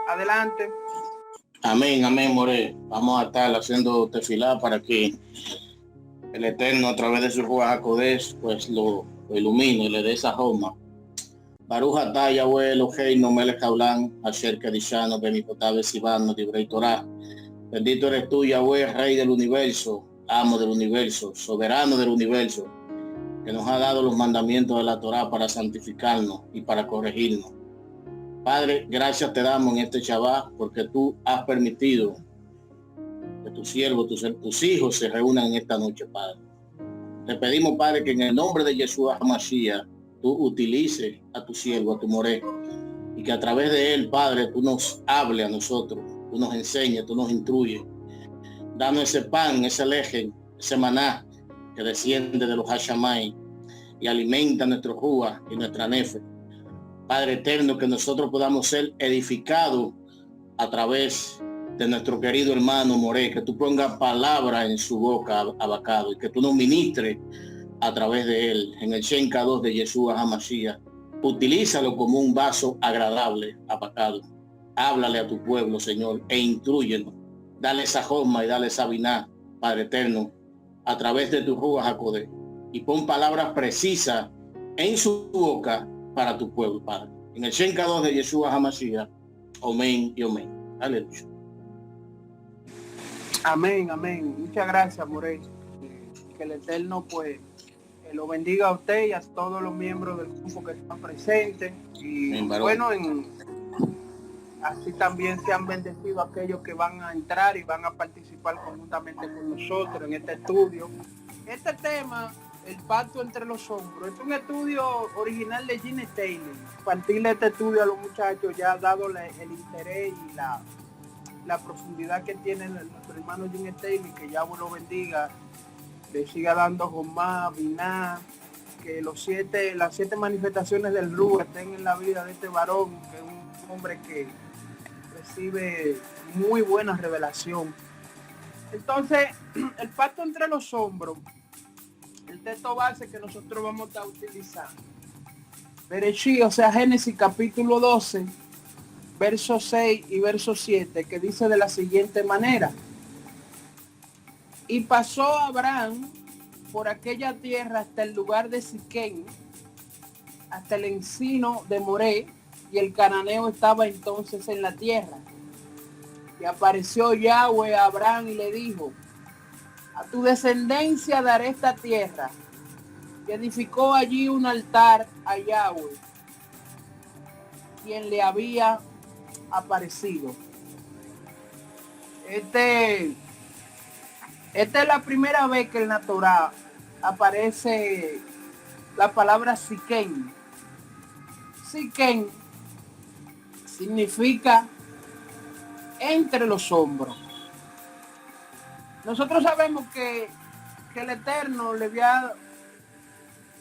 Adelante. Amén, amén, More. Vamos a estar haciendo tefilá para que el Eterno, a través de su Ruach HaKodesh, pues lo ilumine, le dé esa joma. Baruch atah Yahweh Eloheinu melech haolam, asher kedishanu b'mikotav v'tzivanu divrei Torah. Bendito eres tú, Yahweh, Rey del universo, amo del universo, soberano del universo, que nos ha dado los mandamientos de la Torah para santificarnos y para corregirnos. Padre, gracias te damos en este Shabbat porque tú has permitido que tus siervos, tus hijos se reúnan en esta noche, Padre. Te pedimos, Padre, que en el nombre de Yeshua HaMashiach tú utilices a tu siervo, a tu Moré, y que a través de él, Padre, tú nos hables a nosotros, tú nos enseñes, tú nos instruyes. Danos ese pan, ese leje, ese maná que desciende de los Hashamay y alimenta nuestro Ruach y nuestra Nefe. Padre eterno, que nosotros podamos ser edificados a través de nuestro querido hermano Moré, que tú pongas palabra en su boca, Abacado, y que tú nos ministres a través de él, en el Shen Kadosh de Yeshua HaMashiach. Utilízalo como un vaso agradable, Abacado. Háblale a tu pueblo, Señor, e intrúyenos. Dale esa joma y dale esa biná, Padre eterno, a través de tu Ruach HaKodesh, y pon palabras precisas en su boca para tu pueblo, Padre. En el Shen Kadosh de Yeshua HaMashiach. Amén y amén. Aleluya. Amén, amén. Muchas gracias, Morey. Que el Eterno, pues, lo bendiga a usted y a todos los miembros del grupo que están presentes. Y Amén, bueno, así también se han bendecido aquellos que van a entrar y van a participar conjuntamente con nosotros en este estudio. Este tema, el pacto entre los hombros, es un estudio original de Gene Taylor. Compartirle este estudio a los muchachos ya ha dado el interés y la profundidad que tiene nuestro hermano Gene Taylor, que ya vos lo bendiga, le siga dando Jomá, Biná, que las 7 manifestaciones del Ruach estén en la vida de este varón, que es un hombre que recibe muy buena revelación. Entonces, el pacto entre los hombros, el texto base que nosotros vamos a estar utilizando, Bereshit, o sea, Génesis capítulo 12, verso 6 y verso 7, que dice de la siguiente manera: y pasó Abraham por aquella tierra hasta el lugar de Siquén, hasta el encino de Moré, y el cananeo estaba entonces en la tierra. Y apareció Yahweh a Abraham y le dijo: a tu descendencia daré esta tierra. Y edificó allí un altar a Yahweh, quien le había aparecido. Esta es la primera vez que en la Torá aparece la palabra Siquén. Siquén significa entre los hombros. Nosotros sabemos que el Eterno le había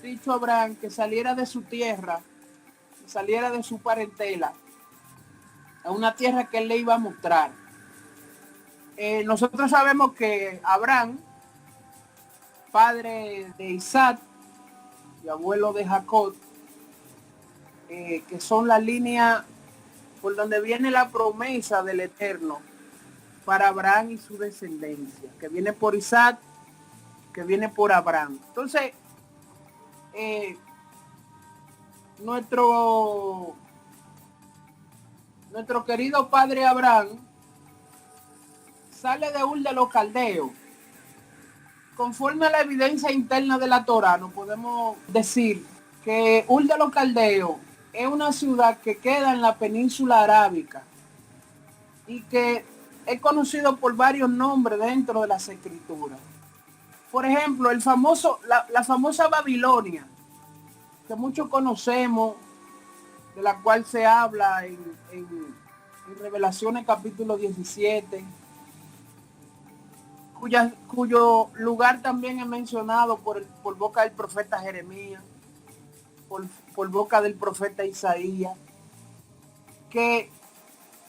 dicho a Abraham que saliera de su tierra, que saliera de su parentela, a una tierra que él le iba a mostrar. Nosotros sabemos que Abraham, padre de Isaac y abuelo de Jacob, que son la línea por donde viene la promesa del Eterno para Abraham y su descendencia, que viene por Isaac, que viene por Abraham. Entonces, nuestro querido padre Abraham sale de Ur de los Caldeos. Conforme a la evidencia interna de la Torá, no podemos decir que Ur de los Caldeos es una ciudad que queda en la península arábica y que es conocido por varios nombres dentro de las escrituras. Por ejemplo, la famosa Babilonia, que muchos conocemos, de la cual se habla en Revelaciones capítulo 17, cuyo lugar también es mencionado por boca del profeta Jeremías, por boca del profeta Isaías, que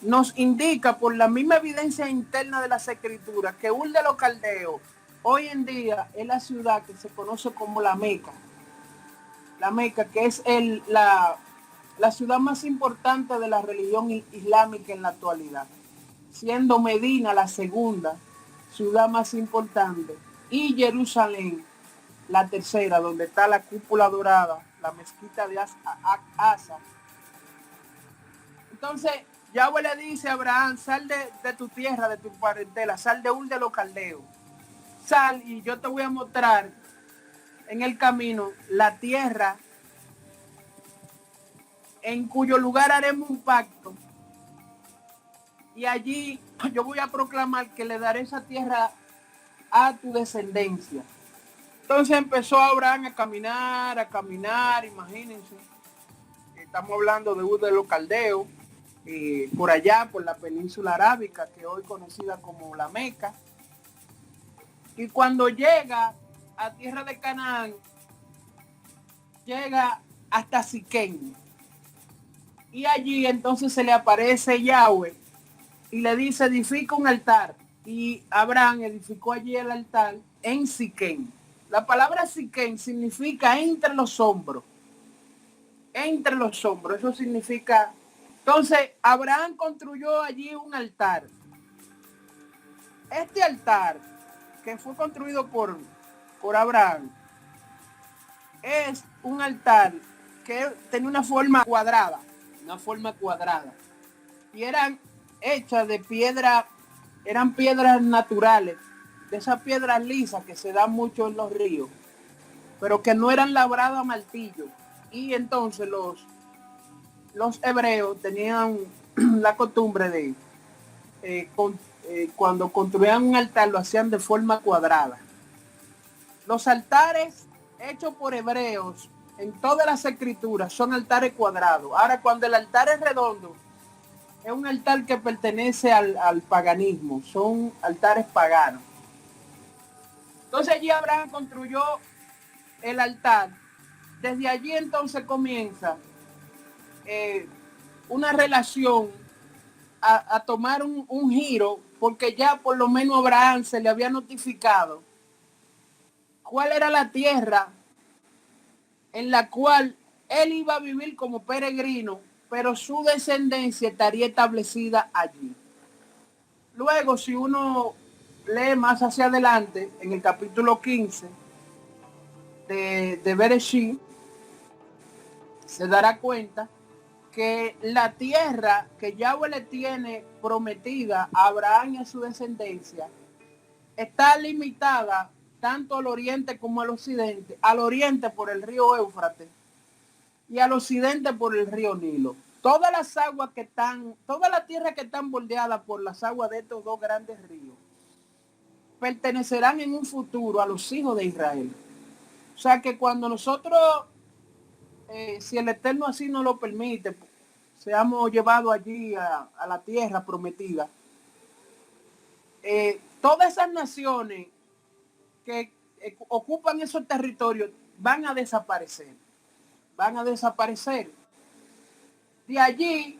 nos indica por la misma evidencia interna de las escrituras que Ur de los Caldeos hoy en día es la ciudad que se conoce como la Meca, la Meca, que es la ciudad más importante de la religión islámica en la actualidad, siendo Medina la segunda ciudad más importante y Jerusalén la tercera, donde está la cúpula dorada, la mezquita de Asa. Entonces, Yahweh le dice a Abraham, sal de tu tierra, de tu parentela, sal de Ur de los Caldeos, sal y yo te voy a mostrar en el camino la tierra en cuyo lugar haremos un pacto, y allí yo voy a proclamar que le daré esa tierra a tu descendencia. Entonces empezó Abraham a caminar, imagínense. Estamos hablando de Ur de los Caldeos, por allá, por la península arábica, que hoy conocida como la Meca. Y cuando llega a tierra de Canaán, llega hasta Siquén. Y allí entonces se le aparece Yahweh y le dice, edifica un altar. Y Abraham edificó allí el altar en Siquén. La palabra Siquén significa entre los hombros. Entre los hombros, eso significa. Entonces Abraham construyó allí un altar. Este altar, que fue construido por Abraham, es un altar que tenía una forma cuadrada, y eran hechas de piedra, eran piedras naturales, de esas piedras lisas que se dan mucho en los ríos, pero que no eran labradas a martillo. Y entonces los hebreos tenían la costumbre de cuando construían un altar lo hacían de forma cuadrada. Los altares hechos por hebreos en todas las escrituras son altares cuadrados. Ahora, cuando el altar es redondo, es un altar que pertenece al paganismo, son altares paganos. Entonces allí Abraham construyó el altar. Desde allí entonces comienza una relación a tomar un giro, porque ya por lo menos a Abraham se le había notificado cuál era la tierra en la cual él iba a vivir como peregrino, pero su descendencia estaría establecida allí. Luego, si uno lee más hacia adelante, en el capítulo 15 de Bereshit, se dará cuenta que la tierra que Yahweh le tiene prometida a Abraham y a su descendencia está limitada tanto al oriente como al occidente. Al oriente por el río Éufrates y al occidente por el río Nilo. Todas las aguas que están, todas las tierras que están bordeadas por las aguas de estos dos grandes ríos pertenecerán en un futuro a los hijos de Israel. O sea que cuando nosotros, si el Eterno así nos lo permite, seamos llevados allí a la tierra prometida, todas esas naciones que ocupan esos territorios van a desaparecer. De allí,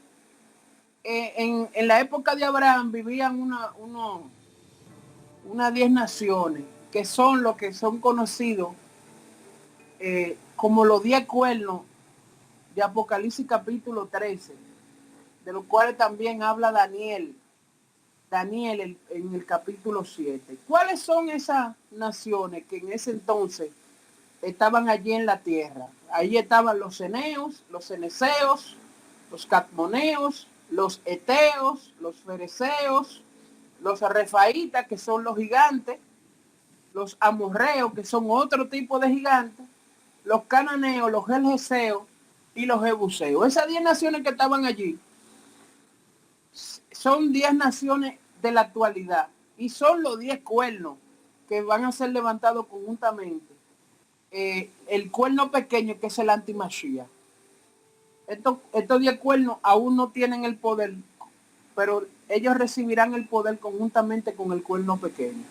en la época de Abraham vivían unas 10 naciones, que son lo que son conocidos como los 10 cuernos de Apocalipsis capítulo 13, de los cuales también habla Daniel en el capítulo 7. ¿Cuáles son esas naciones que en ese entonces estaban allí en la tierra? Ahí estaban los ceneos, los ceneseos, los cadmoneos, los eteos, los fereceos, los refaítas, que son los gigantes, los amorreos, que son otro tipo de gigantes, los cananeos, los gergeseos y los jebuseos. Esas 10 naciones que estaban allí son 10 naciones de la actualidad y son los 10 cuernos que van a ser levantados conjuntamente. El cuerno pequeño, que es el antimachía. Estos 10 cuernos aún no tienen el poder, pero ellos recibirán el poder conjuntamente con el cuerno pequeño.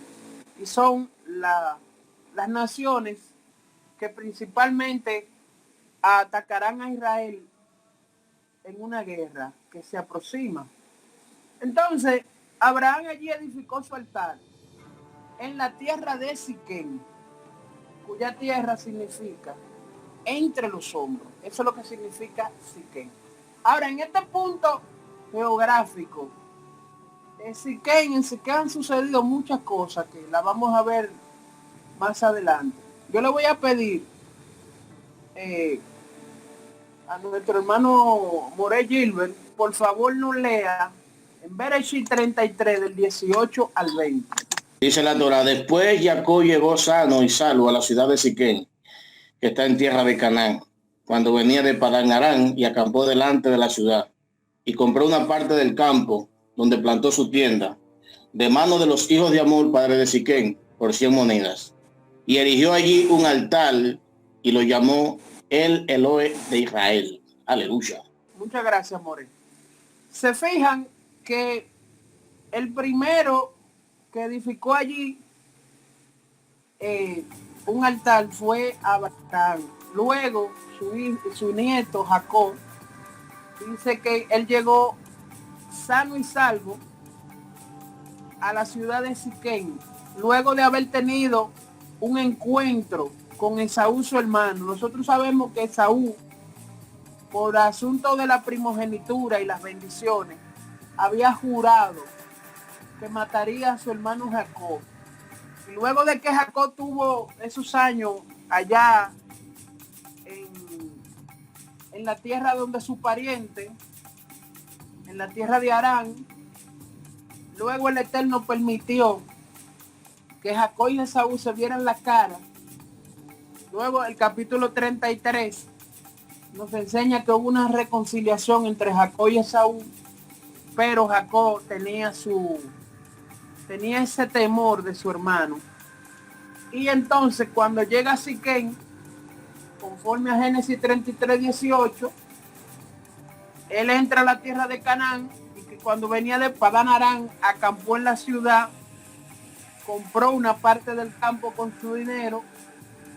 Y son las naciones que principalmente atacarán a Israel en una guerra que se aproxima. Entonces, Abraham allí edificó su altar en la tierra de Siquén, cuya tierra significa entre los hombros. Eso es lo que significa Siquén. Ahora, en este punto geográfico, en Siquén han sucedido muchas cosas que las vamos a ver más adelante. Yo le voy a pedir a nuestro hermano Moré Gilbert, por favor nos lea en Bereshit 33 del 18 al 20. Dice la Torá: después Jacob llegó sano y salvo a la ciudad de Siquén, que está en tierra de Canaán, cuando venía de Padán Aram, y acampó delante de la ciudad, y compró una parte del campo donde plantó su tienda, de mano de los hijos de Amor, padre de Siquén, por 100 monedas. Y erigió allí un altar y lo llamó el Elohe de Israel. Aleluya. Muchas gracias, More. Se fijan que el primero que edificó allí un altar fue Abraham. Luego su nieto Jacob dice que él llegó sano y salvo a la ciudad de Siquén, luego de haber tenido un encuentro con Esaú, su hermano. Nosotros sabemos que Esaú, por asunto de la primogenitura y las bendiciones, había jurado que mataría a su hermano Jacob. Y luego de que Jacob tuvo esos años allá en la tierra donde su pariente, en la tierra de Arán, luego el Eterno permitió que Jacob y Esaú se vieran la cara. Luego el capítulo 33 nos enseña que hubo una reconciliación entre Jacob y Esaú, pero Jacob tenía ese temor de su hermano. Y entonces cuando llega a Siquén, conforme a Génesis 33, 18, él entra a la tierra de Canaán, y que cuando venía de Padán Aram, acampó en la ciudad, compró una parte del campo con su dinero,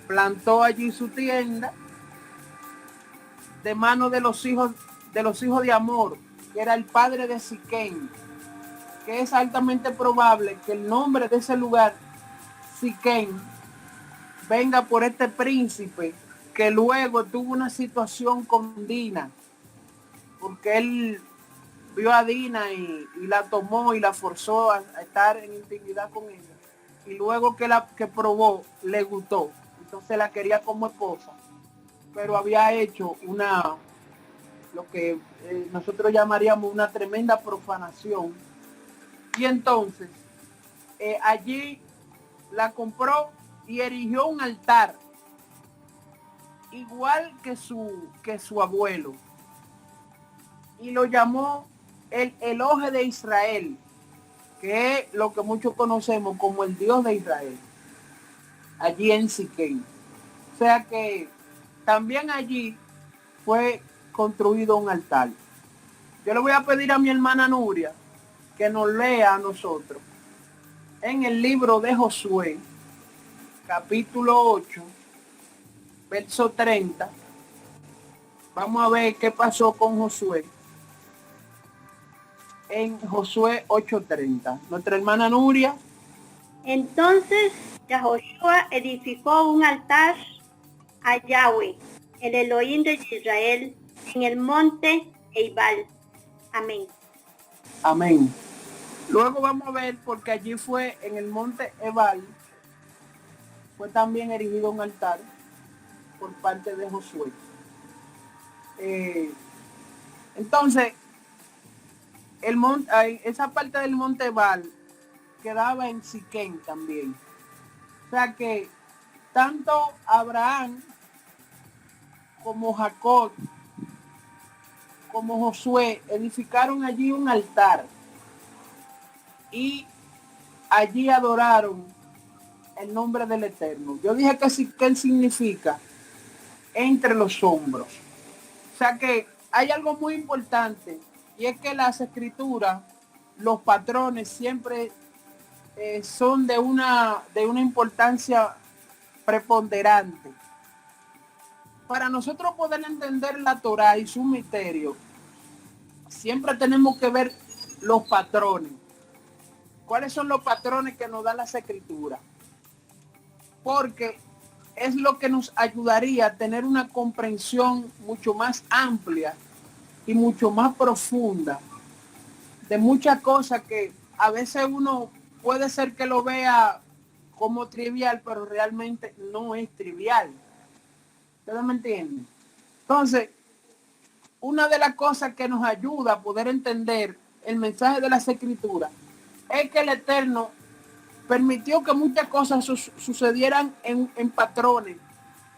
plantó allí su tienda, de mano de los hijos de Amor, que era el padre de Siquén, que es altamente probable que el nombre de ese lugar, Siquén, venga por este príncipe que luego tuvo una situación con Dina, porque él vio a Dina y la tomó y la forzó a estar en intimidad con ella, y luego que probó, le gustó, entonces la quería como esposa, pero había hecho lo que nosotros llamaríamos una tremenda profanación. Y entonces allí la compró y erigió un altar, igual que su abuelo, y lo llamó el Elohe de Israel, que es lo que muchos conocemos como el Dios de Israel, allí en Siquén. O sea que también allí fue construido un altar. Yo le voy a pedir a mi hermana Nuria que nos lea a nosotros en el libro de Josué, capítulo 8, verso 30. Vamos a ver qué pasó con Josué. En Josué 8:30. Nuestra hermana Nuria. Entonces Yahoshua edificó un altar a Yahweh, el Elohim de Israel, en el monte Eibal. Amén. Amén. Luego vamos a ver, porque allí fue en el monte Ebal, fue también erigido un altar por parte de Josué. Entonces, esa parte del monte Ebal quedaba en Siquén también. O sea que tanto Abraham como Jacob como Josué edificaron allí un altar y allí adoraron el nombre del Eterno. Yo dije que Siquén significa entre los hombros. O sea que hay algo muy importante, y es que las escrituras, los patrones siempre son de una importancia preponderante. Para nosotros poder entender la Torá y su misterio, siempre tenemos que ver los patrones. ¿Cuáles son los patrones que nos dan las escrituras? Porque es lo que nos ayudaría a tener una comprensión mucho más amplia y mucho más profunda de muchas cosas que a veces uno puede ser que lo vea como trivial, pero realmente no es trivial. ¿Ustedes me entienden? Entonces, una de las cosas que nos ayuda a poder entender el mensaje de las Escrituras es que el Eterno permitió que muchas cosas sucedieran en patrones,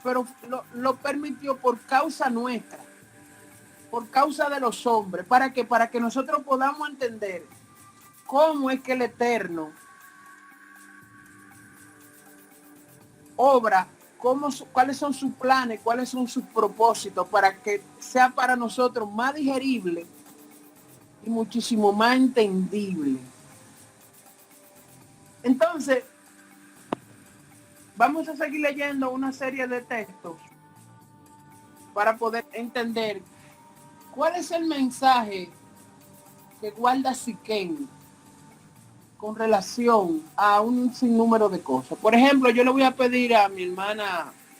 pero lo permitió por causa nuestra, por causa de los hombres, para que nosotros podamos entender cómo es que el Eterno obra, cuáles son sus planes, cuáles son sus propósitos, para que sea para nosotros más digerible y muchísimo más entendible. Entonces, vamos a seguir leyendo una serie de textos para poder entender cuál es el mensaje que guarda Siquén con relación a un sinnúmero de cosas. Por ejemplo, yo le voy a pedir a la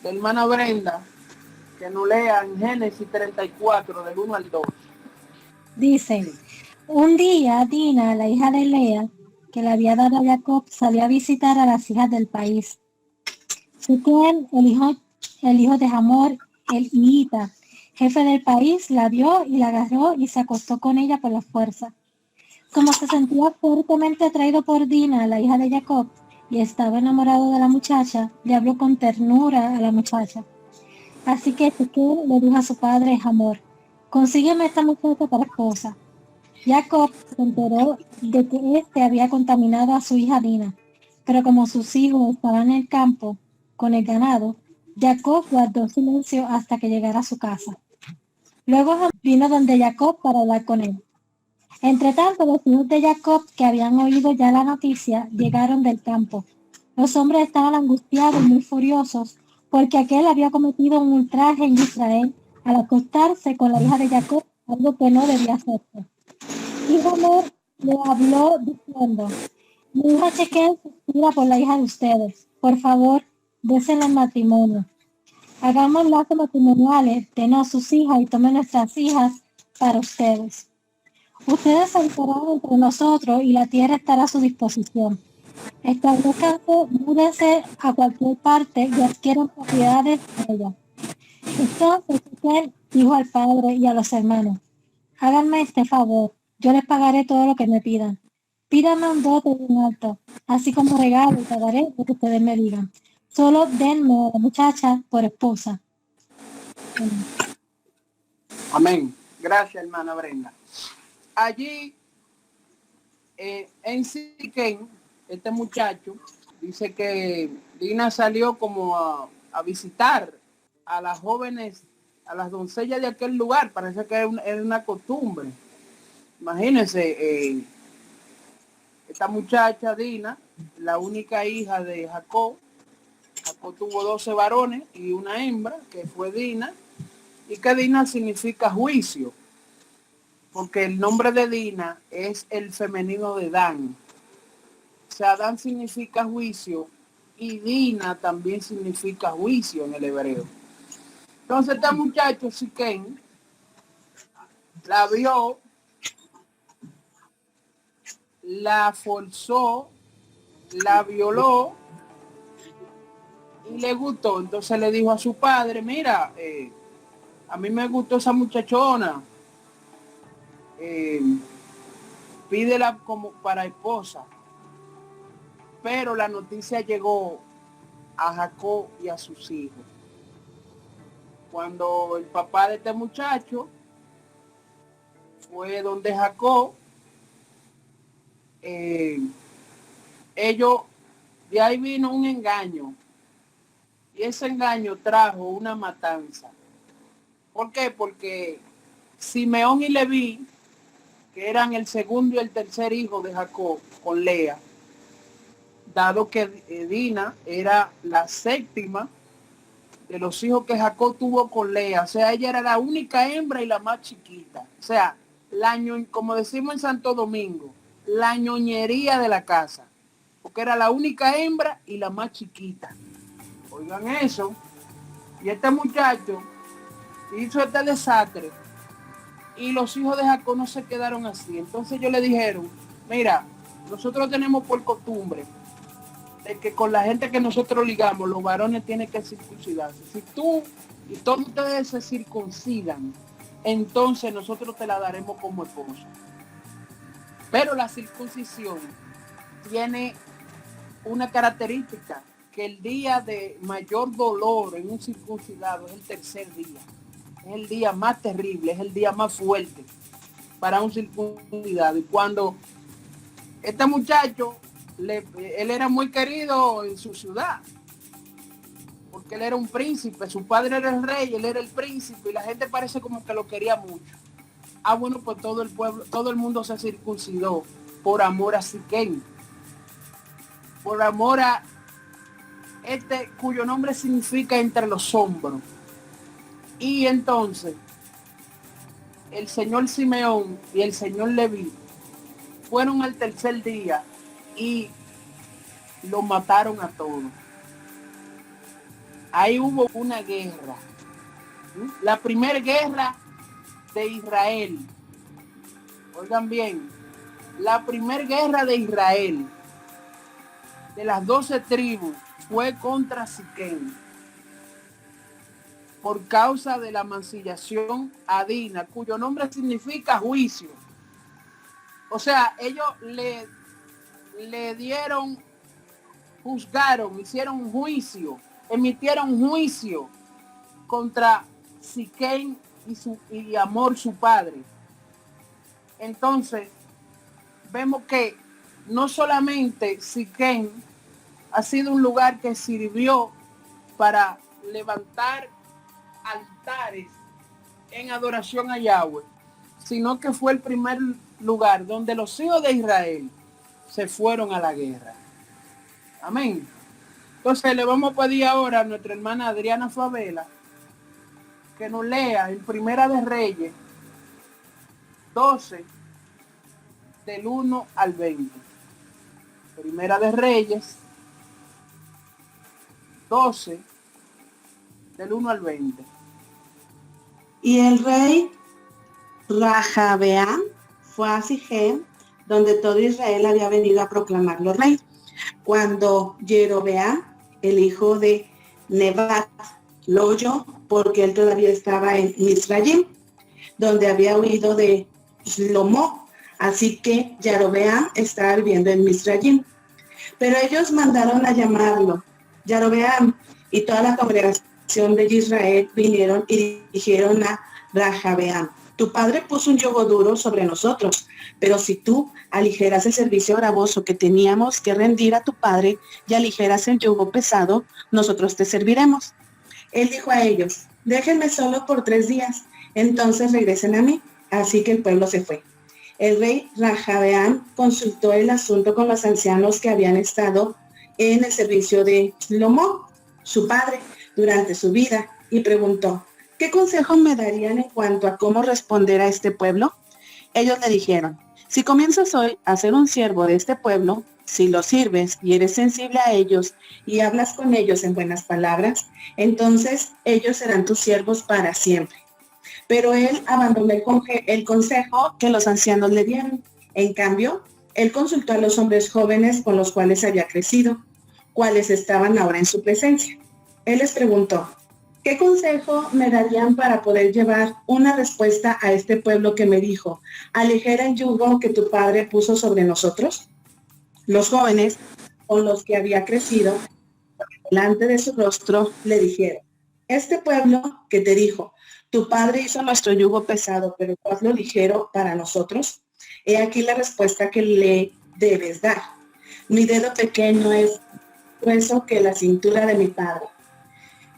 hermana Brenda, que nos lea en Génesis 34, del 1 al 2. Dice, un día Dina, la hija de Lea, que le había dado a Jacob, salió a visitar a las hijas del país. Siquén, el hijo de Hamor, el Hita, jefe del país, la vio y la agarró y se acostó con ella por la fuerza. Como se sentía fuertemente atraído por Dina, la hija de Jacob, y estaba enamorado de la muchacha, le habló con ternura a la muchacha. Así que Siquén le dijo a su padre Hamor, consígueme esta muchacha para esposa. Jacob se enteró de que éste había contaminado a su hija Dina, pero como sus hijos estaban en el campo con el ganado, Jacob guardó silencio hasta que llegara a su casa. Luego Hamor vino donde Jacob para hablar con él. Entre tanto, los hijos de Jacob, que habían oído ya la noticia, llegaron del campo. Los hombres estaban angustiados y muy furiosos, porque aquel había cometido un ultraje en Israel al acostarse con la hija de Jacob, algo que no debía hacerse. Y Hamor le habló diciendo, mi hija Siquén suspira por la hija de ustedes. Por favor, désenle el matrimonio. Hagamos lazos matrimoniales, denos sus hijas y tomen nuestras hijas para ustedes. Ustedes habitarán entre nosotros y la tierra estará a su disposición. Establezcanse, múdense a cualquier parte y adquieran propiedades de ella. Entonces Siquén dijo al padre y a los hermanos, háganme este favor, yo les pagaré todo lo que me pidan. Pídanme un dote bien alto, así como regalo y pagaré lo que ustedes me digan. Solo denme a la muchacha por esposa. Amén. Gracias, hermana Brenda. Allí, en Siquén, este muchacho dice que Dina salió como a visitar a las jóvenes, a las doncellas de aquel lugar. Parece que era una costumbre. Imagínense, esta muchacha Dina, la única hija de Jacob. Jacob tuvo 12 varones y una hembra, que fue Dina, y que Dina significa juicio, porque el nombre de Dina es el femenino de Dan. O sea, Dan significa juicio y Dina también significa juicio en el hebreo. Entonces este muchacho Siquén la vio, la forzó, la violó y le gustó. Entonces le dijo a su padre, mira, a mí me gustó esa muchachona, pídela como para esposa. Pero la noticia llegó a Jacob y a sus hijos. Cuando el papá de este muchacho fue donde Jacob, ellos, de ahí vino un engaño. Y ese engaño trajo una matanza. ¿Por qué? Porque Simeón y Leví, que eran el segundo y el tercer hijo de Jacob con Lea, dado que Dina era la séptima de los hijos que Jacob tuvo con Lea, o sea, ella era la única hembra y la más chiquita. O sea, como decimos en Santo Domingo, la ñoñería de la casa, porque era la única hembra y la más chiquita. Oigan eso. Y este muchacho hizo este desastre y los hijos de Jacob no se quedaron así. Entonces ellos le dijeron, mira, nosotros tenemos por costumbre de que con la gente que nosotros ligamos, los varones tienen que circuncidarse. Si tú y todos ustedes se circuncidan, entonces nosotros te la daremos como esposa. Pero la circuncisión tiene una característica, que el día de mayor dolor en un circuncidado es el tercer día. Es el día más terrible, es el día más fuerte para un circuncidado. Y cuando este muchacho, él era muy querido en su ciudad, porque él era un príncipe, su padre era el rey, él era el príncipe, y la gente parece como que lo quería mucho. Ah, bueno, pues todo el pueblo, todo el mundo se circuncidó por amor a Siquem, por amor a este cuyo nombre significa entre los hombros. Y entonces el señor Simeón y el señor Leví fueron al tercer día y lo mataron a todos. Ahí hubo una guerra, la primera guerra de Israel. Oigan bien, la primera guerra de Israel, de las 12 tribus, fue contra Siquem por causa de la mancillación a Dina, cuyo nombre significa juicio. O sea, ellos le dieron, juzgaron, hicieron un juicio, emitieron juicio contra Siquem y Amor, su padre. Entonces, vemos que no solamente Siquem ha sido un lugar que sirvió para levantar altares en adoración a Yahweh, sino que fue el primer lugar donde los hijos de Israel se fueron a la guerra. Amén. Entonces le vamos a pedir ahora a nuestra hermana Adriana Favela que nos lea en Primera de Reyes 12 del 1 al 20. Primera de Reyes 12 del 1 al 20. Y el rey Rajabeam fue a Sichem, donde todo Israel había venido a proclamarlo rey. Cuando Jerobeam, el hijo de Nebat, lo oyó, porque él todavía estaba en Misraim, donde había huido de Shlomo. Así que Jerobeam estaba viviendo en Misraim. Pero ellos mandaron a llamarlo. Jerobeam y toda la congregación de Israel vinieron y dijeron a Rajabeam: tu padre puso un yugo duro sobre nosotros, pero si tú aligeras el servicio gravoso que teníamos que rendir a tu padre y aligeras el yugo pesado, nosotros te serviremos. Él dijo a ellos: déjenme solo por 3 días, entonces regresen a mí. Así que el pueblo se fue. El rey Rajabeam consultó el asunto con los ancianos que habían estado en el servicio de Shlomo, su padre, durante su vida, y preguntó: ¿qué consejo me darían en cuanto a cómo responder a este pueblo? Ellos le dijeron: si comienzas hoy a ser un siervo de este pueblo, si los sirves y eres sensible a ellos y hablas con ellos en buenas palabras, entonces ellos serán tus siervos para siempre. Pero él abandonó el consejo que los ancianos le dieron. En cambio, él consultó a los hombres jóvenes con los cuales había crecido, cuales estaban ahora en su presencia. Él les preguntó: ¿qué consejo me darían para poder llevar una respuesta a este pueblo que me dijo: aligera el yugo que tu padre puso sobre nosotros? Los jóvenes con los que había crecido, delante de su rostro, le dijeron: este pueblo que te dijo: tu padre hizo nuestro yugo pesado, pero tú hazlo ligero para nosotros. He aquí la respuesta que le debes dar: mi dedo pequeño es grueso que la cintura de mi padre.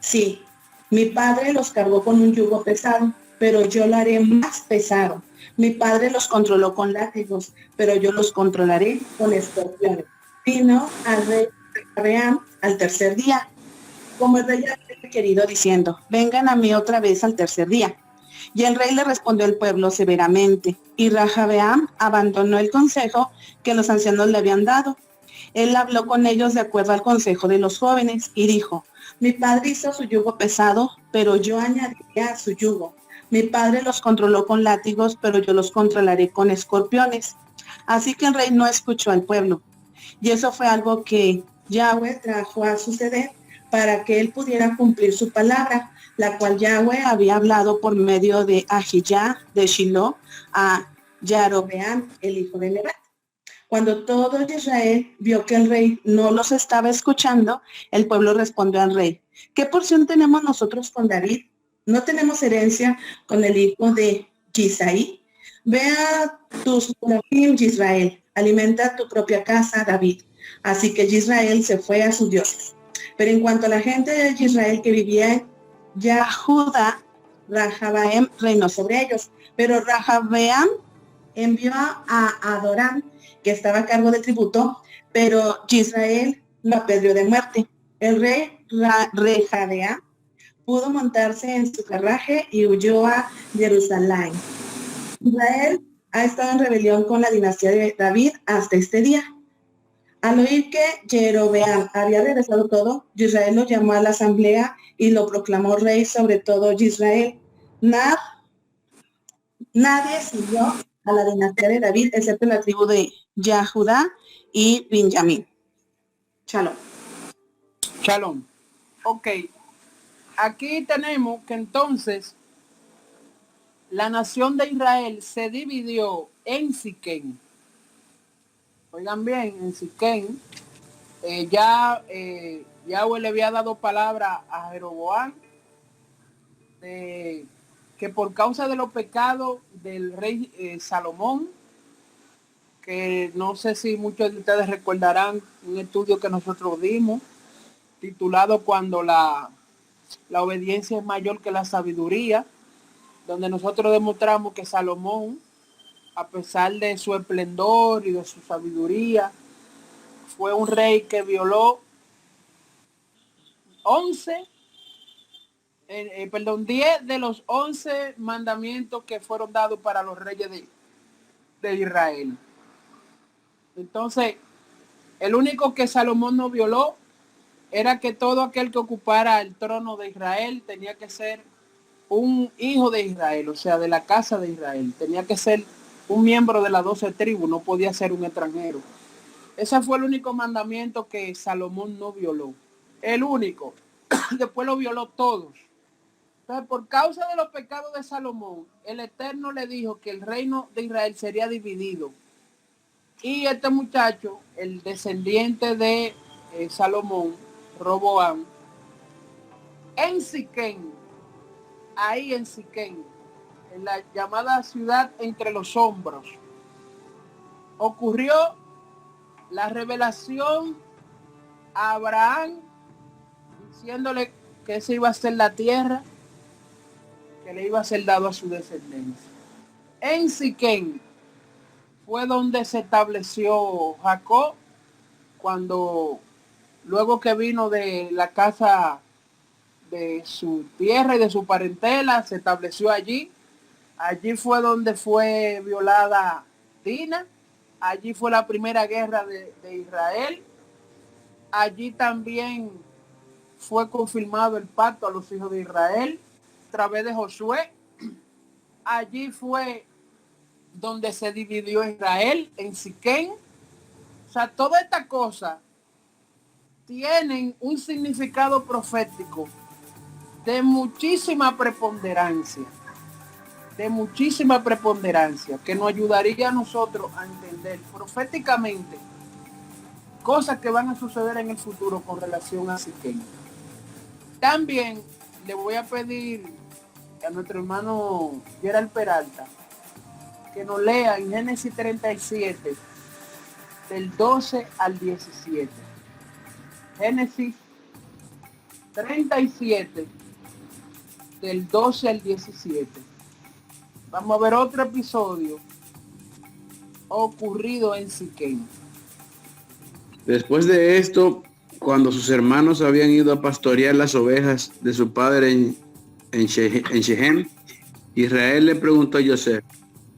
Sí, mi padre los cargó con un yugo pesado, pero yo lo haré más pesado. Mi padre los controló con látigos, pero yo los controlaré con escorpiones. Vino al rey Rajabeam al tercer día, como el rey había querido, diciendo: vengan a mí otra vez al tercer día. Y el rey le respondió al pueblo severamente, y Rajabeam abandonó el consejo que los ancianos le habían dado. Él habló con ellos de acuerdo al consejo de los jóvenes y dijo: Mi padre hizo su yugo pesado, pero yo añadiré a su yugo. Mi padre los controló con látigos, pero yo los controlaré con escorpiones. Así que el rey no escuchó al pueblo. Y eso fue algo que Yahweh trajo a suceder para que él pudiera cumplir su palabra, la cual Yahweh había hablado por medio de Ahijah de Shiloh a Yarobeam, el hijo de Nebat. Cuando todo Israel vio que el rey no los estaba escuchando, el pueblo respondió al rey: ¿qué porción tenemos nosotros con David? ¿No tenemos herencia con el hijo de Isaí? Ve a tus Elohim, Israel, alimenta tu propia casa, David. Así que Israel se fue a sus dioses. Pero en cuanto a la gente de Israel que vivía en Yahuda, Rahabaem reinó sobre ellos. Pero Rahabeam envió a Adoram, que estaba a cargo del tributo, pero Israel lo apedreó de muerte. El rey Rejadea pudo montarse en su carruaje y huyó a Jerusalén. Israel ha estado en rebelión con la dinastía de David hasta este día. Al oír que Jerobeam había regresado todo, Israel lo llamó a la asamblea y lo proclamó rey sobre todo Israel. Nadie siguió a la dinastía de David excepto la tribu de Judá y Benjamín. Shalom. Shalom. Ok. Aquí tenemos que entonces la nación de Israel se dividió en Siquén. Oigan bien, en Siquén Yahweh le había dado palabra a Jeroboam de que por causa de los pecados del rey Salomón, que no sé si muchos de ustedes recordarán un estudio que nosotros dimos titulado Cuando la obediencia es mayor que la sabiduría, donde nosotros demostramos que Salomón, a pesar de su esplendor y de su sabiduría, fue un rey que violó 10 de los 11 mandamientos que fueron dados para los reyes de Israel. Entonces, el único que Salomón no violó era que todo aquel que ocupara el trono de Israel tenía que ser un hijo de Israel, o sea, de la casa de Israel. Tenía que ser un miembro de las 12 tribus, no podía ser un extranjero. Ese fue el único mandamiento que Salomón no violó. El único. Después lo violó todos. Entonces, por causa de los pecados de Salomón, el Eterno le dijo que el reino de Israel sería dividido. Y este muchacho, el descendiente de Salomón, Roboam, en Siquén, ahí en Siquén, en la llamada ciudad entre los hombros, ocurrió la revelación a Abraham, diciéndole que esa iba a ser la tierra que le iba a ser dado a su descendencia. En Siquén fue donde se estableció Jacob, cuando luego que vino de la casa de su tierra y de su parentela, se estableció allí. Allí fue donde fue violada Dina. Allí fue la primera guerra de Israel. Allí también fue confirmado el pacto a los hijos de Israel a través de Josué. Allí fue donde se dividió Israel en Siquén. O sea, toda esta cosa tienen un significado profético de muchísima preponderancia, que nos ayudaría a nosotros a entender proféticamente cosas que van a suceder en el futuro con relación a Siquén. También le voy a pedir a nuestro hermano Gerald Peralta que nos lea en Génesis 37 del 12 al 17. Génesis 37 del 12 al 17. Vamos a ver otro episodio ocurrido en Siquén. Después de esto, cuando sus hermanos habían ido a pastorear las ovejas de su padre en Shechem, Israel le preguntó a Yosef: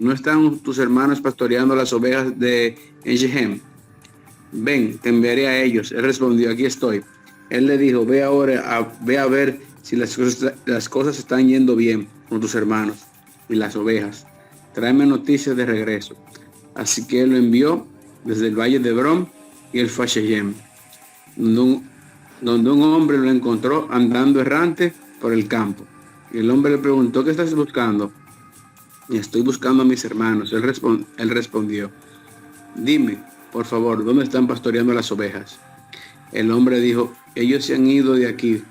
¿no están tus hermanos pastoreando las ovejas de Shechem? Ven, te enviaré a ellos. Él respondió: aquí estoy. Él le dijo, ve a ver si las cosas están yendo bien con tus hermanos y las ovejas. Tráeme noticias de regreso. Así que él lo envió desde el valle de Hebrón y el fue a Shechem, donde un hombre lo encontró andando errante por el campo. Y el hombre le preguntó, ¿qué estás buscando? Y estoy buscando a mis hermanos. Él respondió, dime, por favor, ¿dónde están pastoreando las ovejas? El hombre dijo, ellos se han ido de aquí,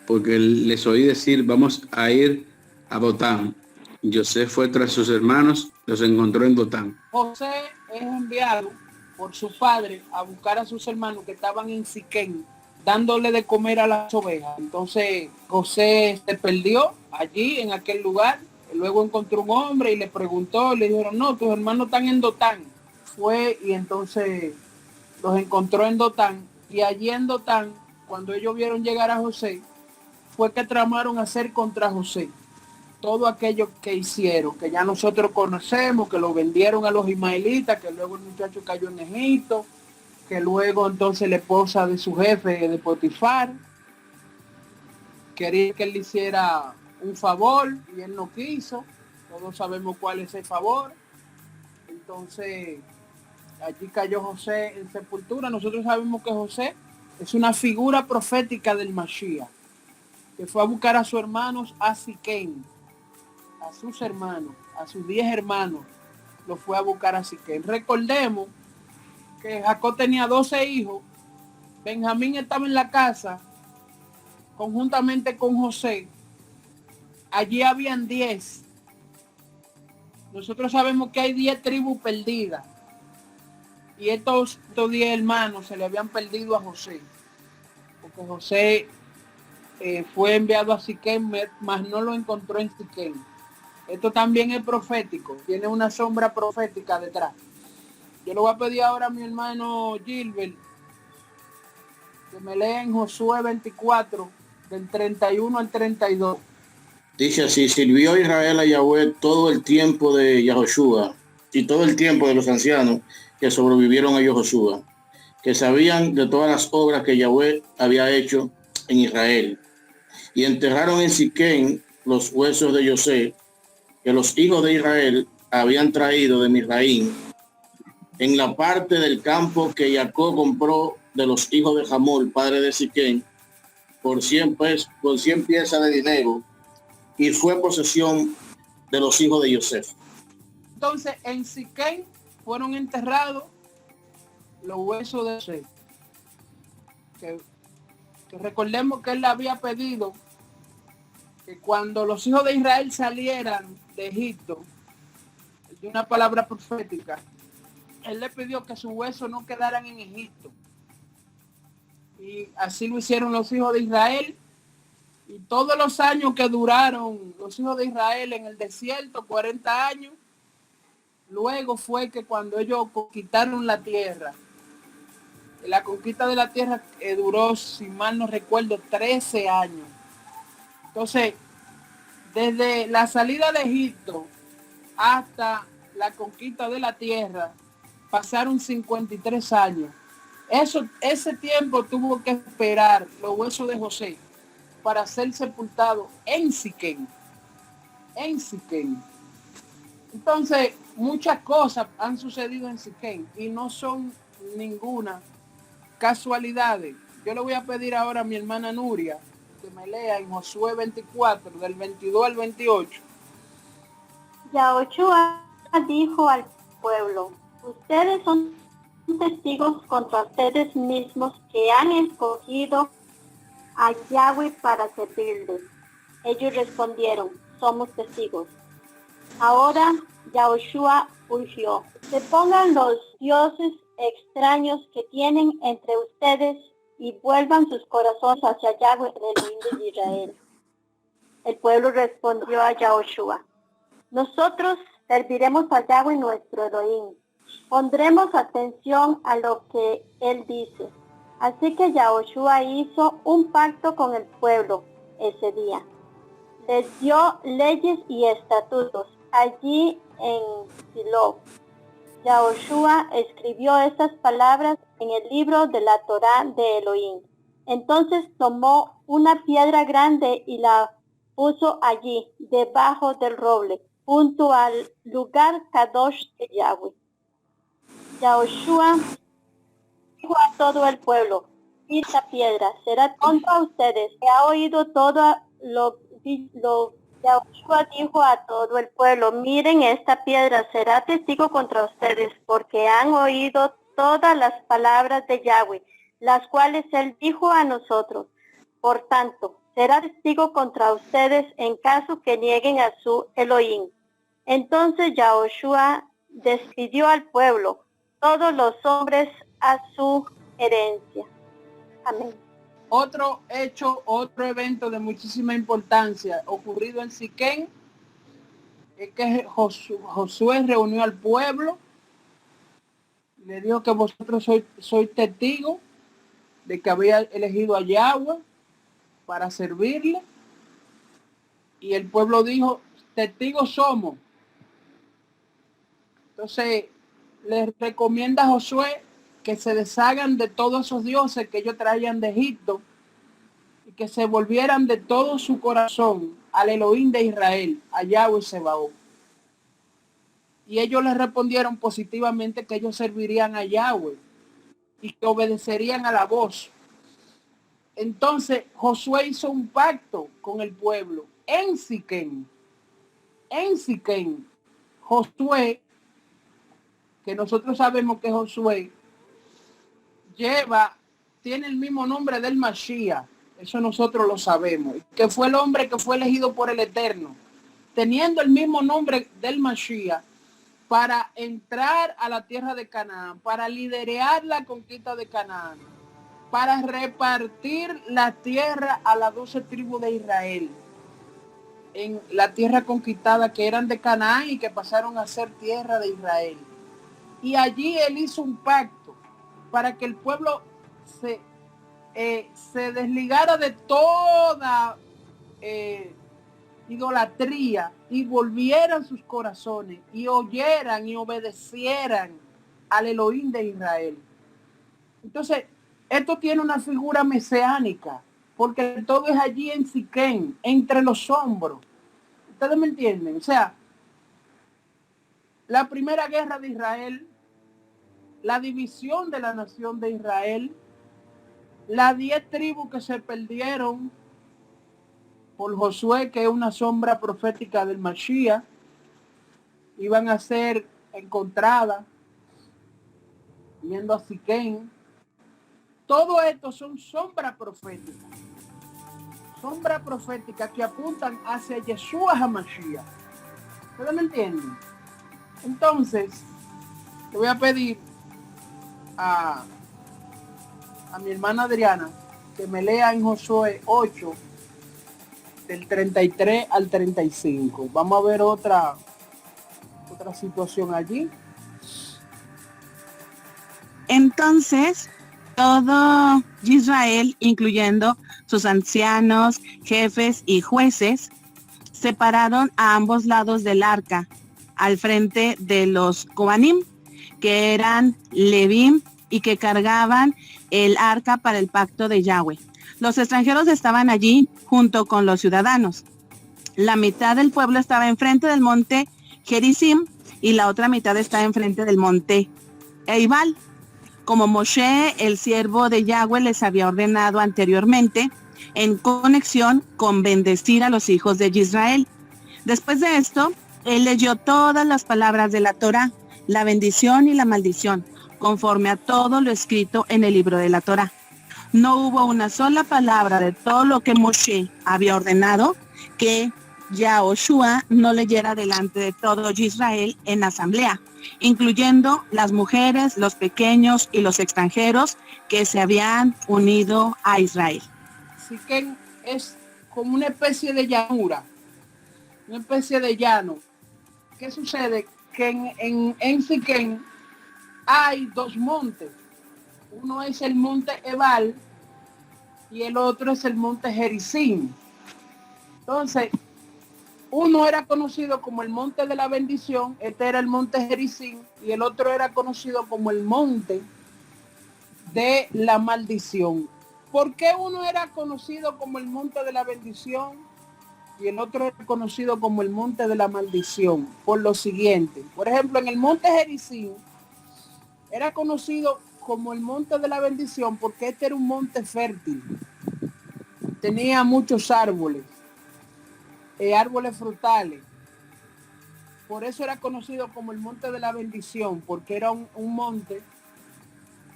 porque les oí decir, vamos a ir a Dotán. José fue tras sus hermanos, los encontró en Dotán. José es enviado por su padre a buscar a sus hermanos que estaban en Siquén, dándole de comer a las ovejas. Entonces José se perdió allí en aquel lugar. Luego encontró un hombre y le preguntó, le dijeron, no, tus hermanos están en Dotán. Fue y entonces los encontró en Dotán. Y allí en Dotán, cuando ellos vieron llegar a José, fue que tramaron hacer contra José todo aquello que hicieron, que ya nosotros conocemos, que lo vendieron a los ismaelitas, que luego el muchacho cayó en Egipto, que luego entonces la esposa de su jefe, de Potifar, quería que él le hiciera un favor y él no quiso. Todos sabemos cuál es el favor. Entonces allí cayó José en sepultura. Nosotros sabemos que José es una figura profética del Mashiach, que fue a buscar a sus hermanos a Siquén, a sus hermanos, a sus 10 hermanos, los fue a buscar a Siquén. Recordemos que Jacob tenía 12 hijos, Benjamín estaba en la casa, conjuntamente con José, allí habían 10. Nosotros sabemos que hay 10 tribus perdidas, y estos 10 hermanos se le habían perdido a José, porque José fue enviado a Siquén, mas no lo encontró en Siquén. Esto también es profético, tiene una sombra profética detrás. Yo le voy a pedir ahora a mi hermano Gilbert que me lea en Josué 24, del 31 al 32. Dice así, sirvió Israel a Yahweh todo el tiempo de Yahoshua y todo el tiempo de los ancianos que sobrevivieron a Yahoshua, que sabían de todas las obras que Yahweh había hecho en Israel. Y enterraron en Siquén los huesos de José, que los hijos de Israel habían traído de Misraín, en la parte del campo que Jacob compró de los hijos de Hamor, padre de Siquén, por 100 piezas de dinero, y fue posesión de los hijos de José. Entonces en Siquén fueron enterrados los huesos de José, que recordemos que él le había pedido que cuando los hijos de Israel salieran de Egipto, de una palabra profética, él le pidió que sus huesos no quedaran en Egipto. Y así lo hicieron los hijos de Israel. Y todos los años que duraron los hijos de Israel en el desierto, 40 años, luego fue que cuando ellos conquistaron la tierra, la conquista de la tierra duró, si mal no recuerdo, 13 años. Entonces, desde la salida de Egipto hasta la conquista de la tierra, pasaron 53 años. Ese tiempo tuvo que esperar los huesos de José para ser sepultado en Siquén. En Siquén. Entonces, muchas cosas han sucedido en Siquén y no son ninguna casualidades. Yo le voy a pedir ahora a mi hermana Nuria que me lea en Josué 24, del 22 al 28. Yahoshua dijo al pueblo, ustedes son testigos contra ustedes mismos que han escogido a Yahweh para servirles. Ellos respondieron, somos testigos. Ahora Yahoshua urgió, se pongan los dioses extraños que tienen entre ustedes y vuelvan sus corazones hacia Yahweh, el Elohim de Israel. El pueblo respondió a Yahoshua, nosotros serviremos a Yahweh nuestro Elohim. Pondremos atención a lo que él dice. Así que Yahoshua hizo un pacto con el pueblo ese día. Les dio leyes y estatutos allí en Silo. Yahoshua escribió estas palabras en el libro de la Torá de Elohim. Entonces tomó una piedra grande y la puso allí, debajo del roble, junto al lugar Kadosh de Yahweh. Yahoshua dijo a todo el pueblo, esta piedra será contra ustedes. Se ha oído todo lo Yahoshua dijo a todo el pueblo, miren, esta piedra será testigo contra ustedes, porque han oído todas las palabras de Yahweh, las cuales él dijo a nosotros. Por tanto, será testigo contra ustedes en caso que nieguen a su Elohim. Entonces Yahoshua despidió al pueblo, todos los hombres a su herencia. Amén. Otro hecho, otro evento de muchísima importancia ocurrido en Siquén es que Josué reunió al pueblo, le dijo que vosotros sois testigos de que había elegido a Yahweh para servirle, y el pueblo dijo, testigos somos. Entonces les recomienda a Josué que se deshagan de todos esos dioses que ellos traían de Egipto y que se volvieran de todo su corazón al Elohim de Israel, a Yahweh Sebaot. Y ellos les respondieron positivamente que ellos servirían a Yahweh y que obedecerían a la voz. Entonces Josué hizo un pacto con el pueblo en Siquén. En Siquén, Josué, que nosotros sabemos que Josué tiene el mismo nombre del Mashiach, eso nosotros lo sabemos, que fue el hombre que fue elegido por el Eterno, teniendo el mismo nombre del Mashiach, para entrar a la tierra de Canaán, para liderar la conquista de Canaán, para repartir la tierra a las 12 tribus de Israel, en la tierra conquistada que eran de Canaán y que pasaron a ser tierra de Israel. Y allí él hizo un pacto para que el pueblo se desligara de toda idolatría y volvieran sus corazones y oyeran y obedecieran al Elohim de Israel. Entonces, esto tiene una figura mesiánica, porque todo es allí en Siquén, entre los hombros. ¿Ustedes me entienden? O sea, la primera guerra de Israel, la división de la nación de Israel, las 10 tribus que se perdieron por Josué, que es una sombra profética del Mashiach, iban a ser encontradas yendo a Siquén. Todo esto son sombras proféticas que apuntan hacia Yeshua HaMashiach. ¿Ustedes me entienden? Entonces, le voy a pedir a mi hermana Adriana que me lea en Josué 8, del 33 al 35. Vamos a ver otra situación allí. Entonces, todo Israel, incluyendo sus ancianos, jefes y jueces, se pararon a ambos lados del arca, al frente de los Kohanim, que eran Levim y que cargaban el arca para el pacto de Yahweh. Los extranjeros estaban allí junto con los ciudadanos. La mitad del pueblo estaba enfrente del monte Gerizim y la otra mitad estaba enfrente del monte Eibal, como Moshe, el siervo de Yahweh, les había ordenado anteriormente, en conexión con bendecir a los hijos de Israel. Después de esto, él leyó todas las palabras de la Torá, la bendición y la maldición, conforme a todo lo escrito en el libro de la Torá. No hubo una sola palabra de todo lo que Moshe había ordenado que Yahoshua no leyera delante de todo Israel en asamblea, incluyendo las mujeres, los pequeños y los extranjeros que se habían unido a Israel. Siquén es como una especie de llanura, una especie de llano. ¿Qué sucede? Que en Siquén hay 2 montes. Uno es el monte Ebal y el otro es el monte Gerizim. Entonces, uno era conocido como el monte de la bendición, este era el monte Gerizim, y el otro era conocido como el monte de la maldición. ¿Por qué uno era conocido como el monte de la bendición y el otro era conocido como el monte de la maldición? Por lo siguiente. Por ejemplo, en el monte Gerizim era conocido como el monte de la bendición porque este era un monte fértil. Tenía muchos árboles, árboles frutales. Por eso era conocido como el monte de la bendición, porque era un monte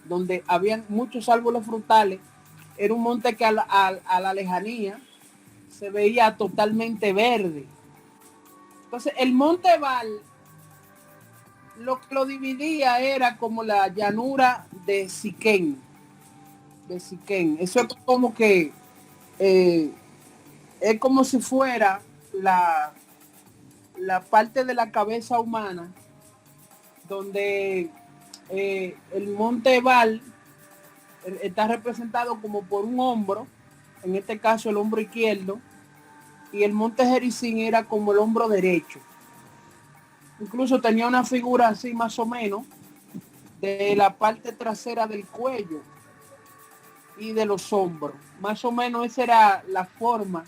donde habían muchos árboles frutales. Era un monte que a la lejanía se veía totalmente verde. Entonces el monte Ebal, lo que lo dividía era como la llanura de Siquén. Eso es como que es como si fuera la parte de la cabeza humana donde el monte Ebal está representado como por un hombro, en este caso el hombro izquierdo, y el monte Gerizim era como el hombro derecho. Incluso tenía una figura así más o menos de la parte trasera del cuello y de los hombros. Más o menos esa era la forma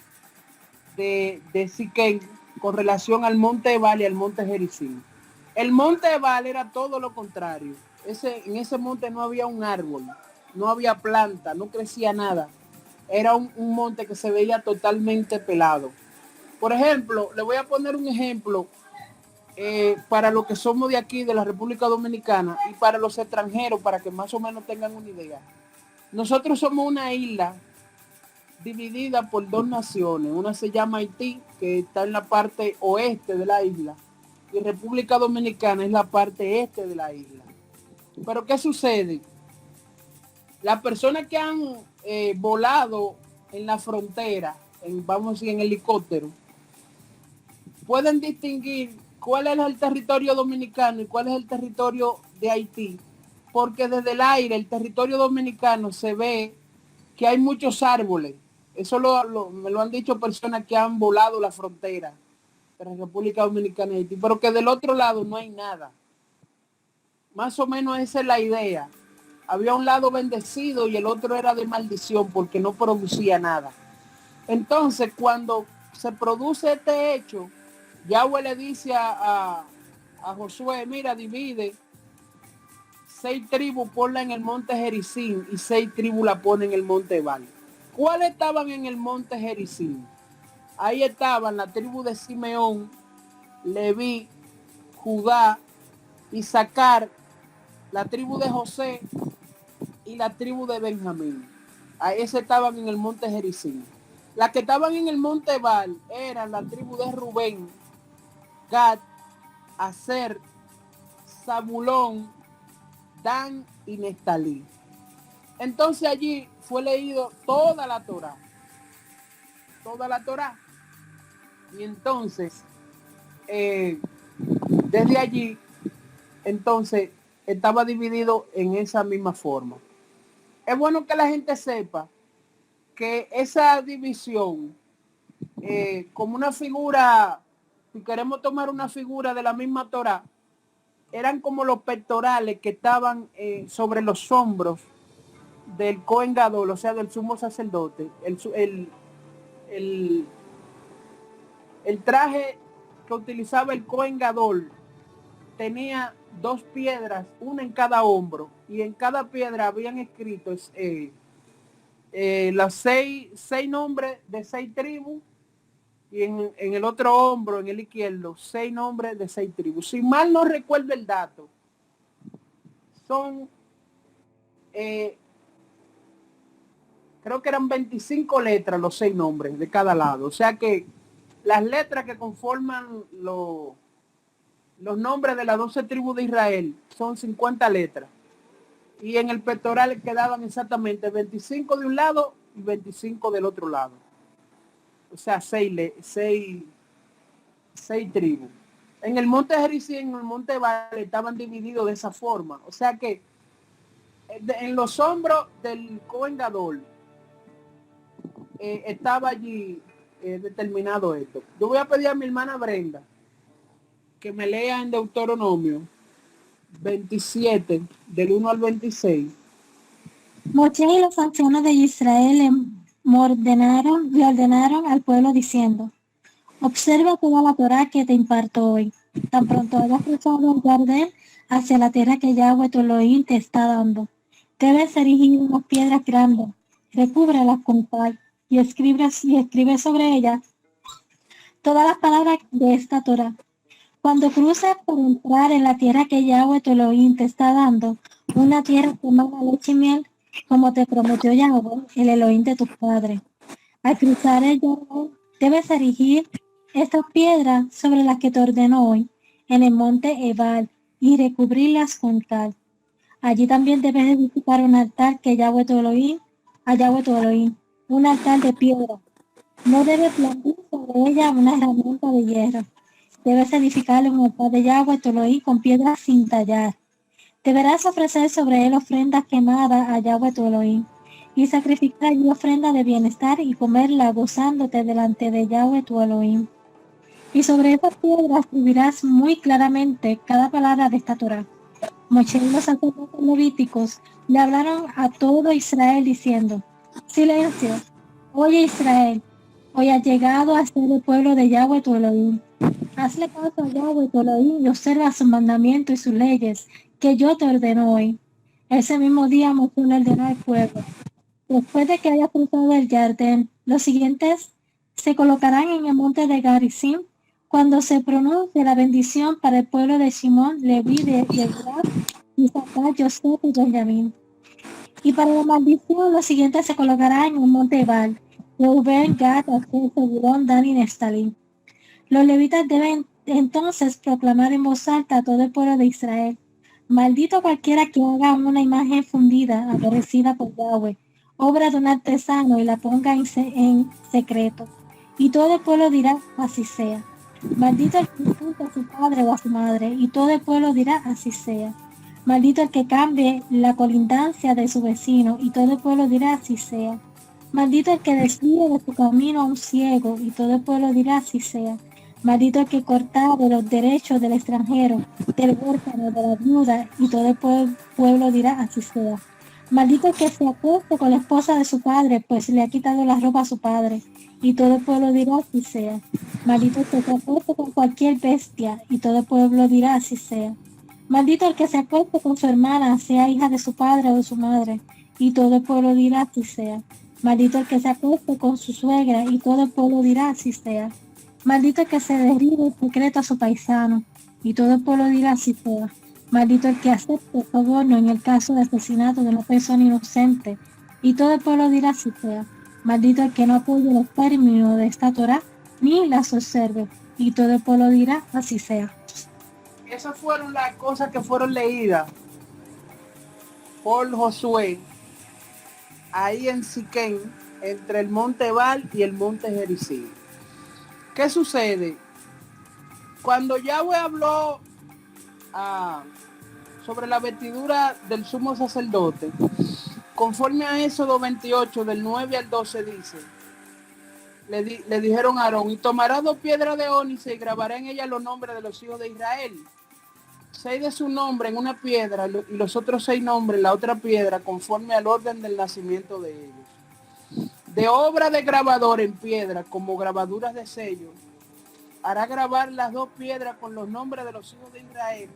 de Siquén con relación al monte Ebal y al monte Gerizim. El monte Ebal era todo lo contrario. En ese monte no había un árbol, no había planta, no crecía nada. Era un monte que se veía totalmente pelado. Por ejemplo, le voy a poner un ejemplo para los que somos de aquí, de la República Dominicana, y para los extranjeros, para que más o menos tengan una idea. Nosotros somos una isla dividida por dos naciones. Una se llama Haití, que está en la parte oeste de la isla, y República Dominicana es la parte este de la isla. Pero ¿qué sucede? Las personas que han volado en la frontera, vamos a decir en helicóptero, pueden distinguir cuál es el territorio dominicano y cuál es el territorio de Haití, porque desde el aire, el territorio dominicano, se ve que hay muchos árboles. Eso me lo han dicho personas que han volado la frontera de la República Dominicana y Haití, pero que del otro lado no hay nada. Más o menos esa es la idea. Había un lado bendecido y el otro era de maldición porque no producía nada. Entonces, cuando se produce este hecho, Yahweh le dice a Josué, mira, divide 6 tribus, ponla en el monte Gerizim y 6 tribus la pone en el monte Ebal. ¿Cuáles estaban en el monte Gerizim? Ahí estaban la tribu de Simeón, Leví, Judá, Isaacar, la tribu de José y la tribu de Benjamín. Ahí estaban en el monte Gerizim. Las que estaban en el monte Ebal eran la tribu de Rubén, Gad, Aser, Zabulón, Dan y Neftalí. Entonces allí fue leído toda la Torá. Y entonces, desde allí, entonces, estaba dividido en esa misma forma. Es bueno que la gente sepa que esa división, como una figura, si queremos tomar una figura de la misma Torá, eran como los pectorales que estaban sobre los hombros del Cohen Gadol, o sea, del sumo sacerdote. El traje que utilizaba el Cohen Gadol tenía 2 piedras, una en cada hombro, y en cada piedra habían escritos los 6 nombres de 6 tribus, y en el otro hombro, en el izquierdo, 6 nombres de 6 tribus. Si mal no recuerdo el dato, son, creo que eran 25 letras los 6 nombres de cada lado. O sea que las letras que conforman los nombres de las 12 tribus de Israel son 50 letras. Y en el pectoral quedaban exactamente 25 de un lado y 25 del otro lado. O sea, 6 tribus. En el monte Gerizim, en el monte Ebal, estaban divididos de esa forma. O sea que en los hombros del Cohen Gadol estaba allí determinado esto. Yo voy a pedir a mi hermana Brenda que me lea en Deuteronomio 27, del 1 al 26, Moisés y los ancianos de Israel le ordenaron al pueblo diciendo, observa toda la Torá que te imparto hoy. Tan pronto hayas cruzado el Jordán hacia la tierra que Yahweh tu Elohim te está dando, debes erigir unas piedras grandes, recúbrelas con cal y escribe sobre ellas todas las palabras de esta Torá. Cuando cruces por entrar en la tierra que Yahweh tu Elohim te está dando, una tierra que mana leche y miel, como te prometió Yahweh, el Elohim de tus padres. Al cruzar el Jordán, debes erigir estas piedras sobre las que te ordeno hoy, en el monte Ebal, y recubrirlas con cal. Allí también debes edificar un altar que a Yahweh tu Elohim, un altar de piedra. No debes plantar sobre ella una herramienta de hierro. Debes edificarle un altar de Yahweh tu Elohim con piedras sin tallar. Deberás ofrecer sobre él ofrendas quemadas a Yahweh tu Elohim, y sacrificar allí ofrenda de bienestar y comerla gozándote delante de Yahweh tu Elohim. Y sobre esas piedras escribirás muy claramente cada palabra de esta Torá. Moisés y los sacerdotes levíticos le hablaron a todo Israel diciendo, silencio, oye Israel, hoy ha llegado a ser el pueblo de Yahweh tu Elohim. Hazle caso a Yahweh tu Elohim y observa sus mandamientos y sus leyes que yo te ordeno hoy. Ese mismo día Moisés le ordenó al pueblo. Después de que haya cruzado el Jordán, los siguientes se colocarán en el monte de Garizim cuando se pronuncie la bendición para el pueblo de Shimón, Leví, de Gad, Isaacar, Yosef y Benjamín. Y para la maldición, los siguientes se colocarán en el monte Ebal, Reuben, Gad, Aser, Zebulón, Dan y Neftalí. Los levitas deben entonces proclamar en voz alta a todo el pueblo de Israel: maldito cualquiera que haga una imagen fundida, aborrecida por Yahweh, obra de un artesano, y la ponga en secreto. Y todo el pueblo dirá, así sea. Maldito el que insulte a su padre o a su madre, y todo el pueblo dirá, así sea. Maldito el que cambie la colindancia de su vecino, y todo el pueblo dirá, así sea. Maldito el que desvíe de su camino a un ciego, y todo el pueblo dirá, así sea. Maldito el que cortare los derechos del extranjero, del huérfano, de la viuda, y todo el pueblo dirá, así sea. Maldito el que se acueste con la esposa de su padre, pues le ha quitado la ropa a su padre, y todo el pueblo dirá, así sea. Maldito el que se acueste con cualquier bestia, y todo el pueblo dirá, así sea. Maldito el que se acueste con su hermana, sea hija de su padre o de su madre, y todo el pueblo dirá, así sea. Maldito el que se acueste con su suegra, y todo el pueblo dirá, así sea. Maldito el que se derribe en secreto a su paisano, y todo el pueblo dirá, así sea. Maldito el que acepte soborno en el caso de asesinato de una persona inocente, y todo el pueblo dirá, así sea. Maldito el que no apoye los términos de esta Torá, ni las observe, y todo el pueblo dirá, así sea. Esas fueron las cosas que fueron leídas por Josué ahí en Siquén, entre el monte Ebal y el monte Gerizim. ¿Qué sucede? Cuando Yahweh habló sobre la vestidura del sumo sacerdote, conforme a Éxodo 28, del 9 al 12 dice, le dijeron a Aarón, y tomará 2 piedras de ónice y grabará en ellas los nombres de los hijos de Israel. 6 de su nombre en una piedra y los otros 6 nombres en la otra piedra, conforme al orden del nacimiento de ellos. De obra de grabador en piedra, como grabaduras de sello, hará grabar las 2 piedras con los nombres de los hijos de Israel.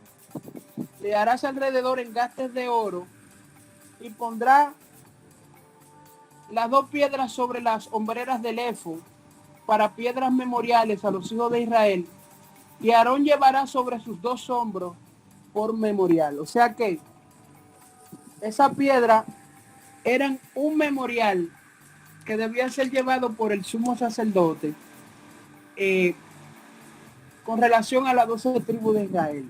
Le harás alrededor engastes de oro y pondrá las 2 piedras sobre las hombreras del éfod para piedras memoriales a los hijos de Israel. Y Aarón llevará sobre sus 2 hombros por memorial. O sea que esa piedra eran un memorial que debía ser llevado por el sumo sacerdote con relación a las 12 tribus de Israel.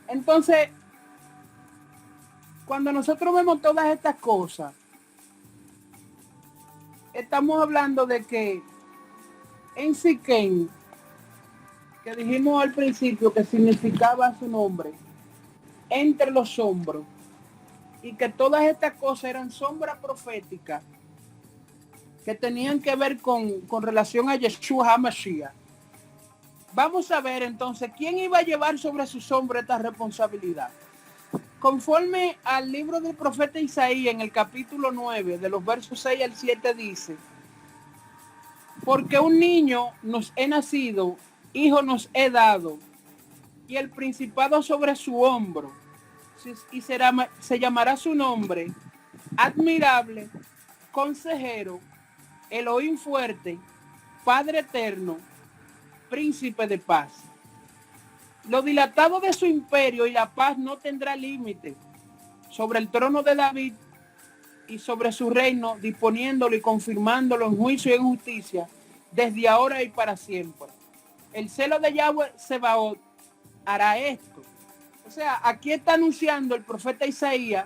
Entonces, cuando nosotros vemos todas estas cosas, estamos hablando de que en Siquén, que dijimos al principio que significaba su nombre, entre los hombros, y que todas estas cosas eran sombras proféticas que tenían que ver con relación a Yeshua HaMashiach. Vamos a ver entonces quién iba a llevar sobre sus hombros esta responsabilidad. Conforme al libro del profeta Isaías, en el capítulo 9, de los versos 6 al 7, dice: porque un niño nos he nacido, hijo nos he dado, y el principado sobre su hombro, y se llamará su nombre, admirable, consejero, Elohim fuerte, Padre eterno, príncipe de paz. Lo dilatado de su imperio y la paz no tendrá límite sobre el trono de David y sobre su reino, disponiéndolo y confirmándolo en juicio y en justicia, desde ahora y para siempre. El celo de Yahweh Sebaot hará esto. O sea, aquí está anunciando el profeta Isaías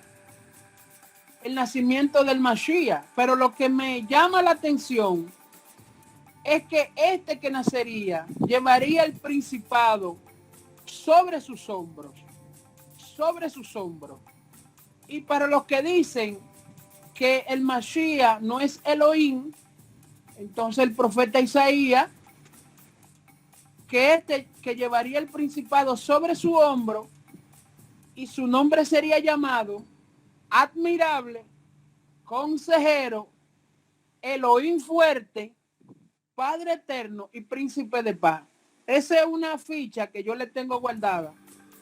el nacimiento del Mashiach, pero lo que me llama la atención es que este que nacería llevaría el principado sobre sus hombros, sobre sus hombros. Y para los que dicen que el Mashiach no es Elohim, entonces el profeta Isaías, que este que llevaría el principado sobre su hombro, y su nombre sería llamado admirable, consejero, Elohim fuerte, Padre eterno y príncipe de paz. Esa es una ficha que yo le tengo guardada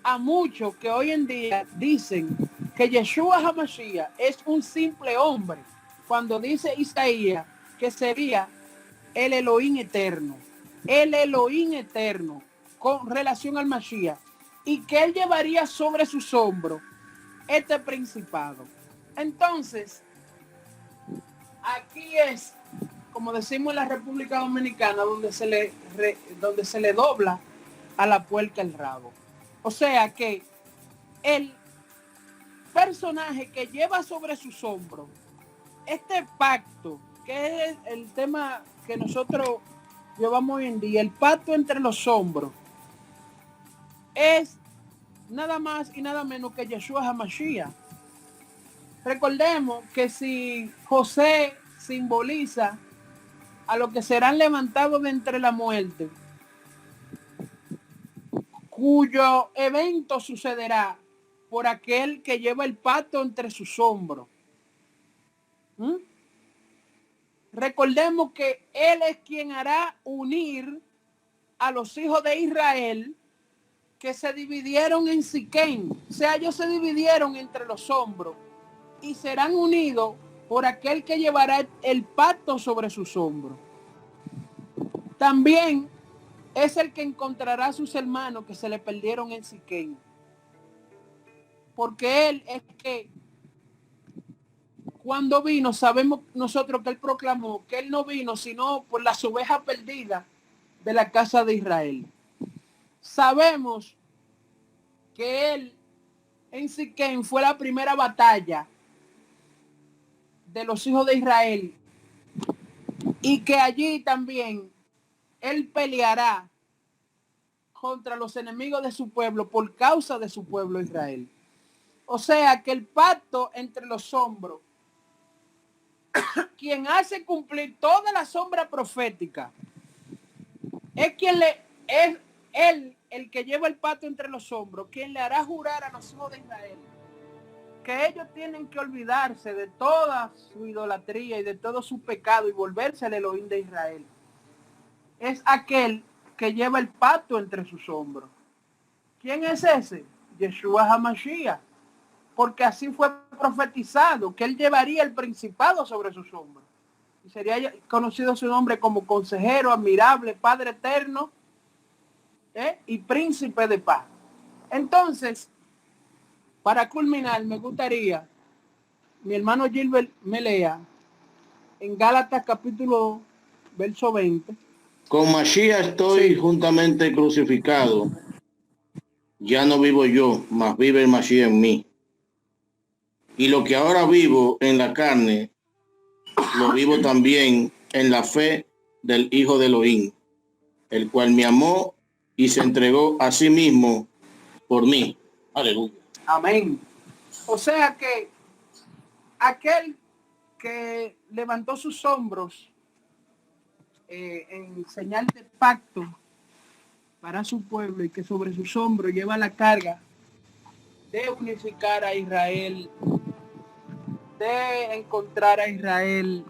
a muchos que hoy en día dicen que Yeshua HaMashiach es un simple hombre, cuando dice Isaías que sería el Elohim eterno con relación al Mashiach, y que él llevaría sobre sus hombros este principado. Entonces, aquí es, como decimos en la República Dominicana, donde se le dobla a la puerca el rabo. O sea que el personaje que lleva sobre sus hombros este pacto, que es el tema que nosotros llevamos hoy en día, el pacto entre los hombros, es nada más y nada menos que Yeshua HaMashiach. Recordemos que si José simboliza a los que serán levantados de entre la muerte, cuyo evento sucederá por aquel que lleva el pacto entre sus hombros. Recordemos que él es quien hará unir a los hijos de Israel que se dividieron en Siquén. O sea, ellos se dividieron entre los hombros y serán unidos por aquel que llevará el pacto sobre sus hombros. También es el que encontrará a sus hermanos que se le perdieron en Siquén. Porque él es que cuando vino, sabemos nosotros que él proclamó que él no vino sino por las ovejas perdidas de la casa de Israel. Sabemos que él en Siquén fue la primera batalla de los hijos de Israel, y que allí también él peleará contra los enemigos de su pueblo por causa de su pueblo Israel. O sea que el pacto entre los hombros, quien hace cumplir toda la sombra profética, es él el que lleva el pacto entre los hombros, quien le hará jurar a los hijos de Israel que ellos tienen que olvidarse de toda su idolatría y de todo su pecado y volverse al Elohim de Israel. Es aquel que lleva el pacto entre sus hombros. ¿Quién es ese? Yeshua HaMashiach. Porque así fue profetizado, que él llevaría el principado sobre sus hombros. Y sería conocido su nombre como consejero, admirable, Padre eterno, y príncipe de paz. Entonces, para culminar, me gustaría, mi hermano Gilbert me lea en Gálatas capítulo verso 20. Con Mashiach estoy juntamente crucificado. Ya no vivo yo, mas vive el Mashiach en mí. Y lo que ahora vivo en la carne, lo vivo también en la fe del Hijo de Elohim, el cual me amó y se entregó a sí mismo por mí. Aleluya. Amén. O sea que aquel que levantó sus hombros en señal de pacto para su pueblo, y que sobre sus hombros lleva la carga de unificar a Israel, de encontrar a Israel,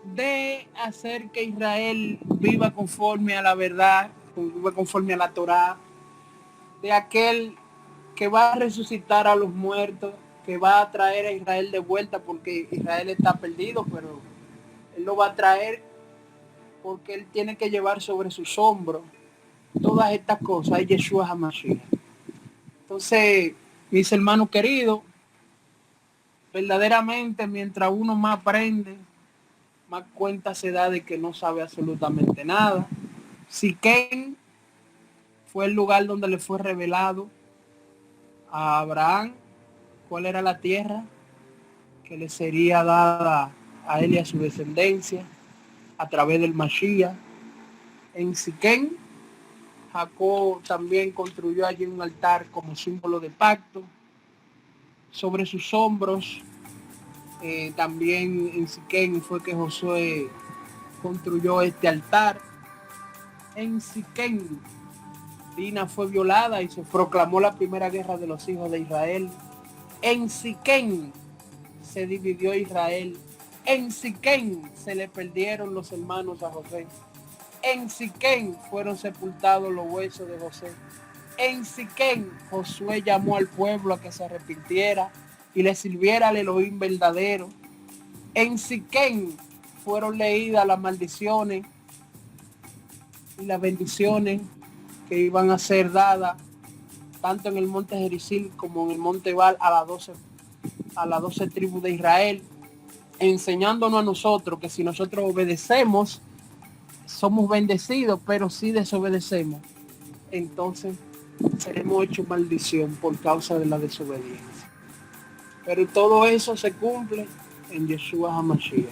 de hacer que Israel viva conforme a la verdad, viva conforme a la Torá, de aquel que va a resucitar a los muertos, que va a traer a Israel de vuelta, porque Israel está perdido, pero él lo va a traer porque él tiene que llevar sobre sus hombros todas estas cosas, es Yeshua HaMashiach. Entonces, mis hermanos queridos, verdaderamente mientras uno más aprende, más cuenta se da de que no sabe absolutamente nada. Siquén fue el lugar donde le fue revelado a Abraham cuál era la tierra que le sería dada a él y a su descendencia a través del Mashiach. En Siquén, Jacob también construyó allí un altar como símbolo de pacto. Sobre sus hombros, también en Siquén fue que Josué construyó este altar. En Siquén, Dina fue violada y se proclamó la primera guerra de los hijos de Israel. En Siquén se dividió Israel. En Siquén se le perdieron los hermanos a José. En Siquén fueron sepultados los huesos de José. En Siquén Josué llamó al pueblo a que se arrepintiera y le sirviera al Elohim verdadero. En Siquén fueron leídas las maldiciones y las bendiciones que iban a ser dadas tanto en el monte Gerizim como en el monte Ebal a las 12 tribus de Israel, enseñándonos a nosotros que si nosotros obedecemos, somos bendecidos, pero si desobedecemos, entonces seremos hechos maldición por causa de la desobediencia. Pero todo eso se cumple en Yeshua HaMashiach.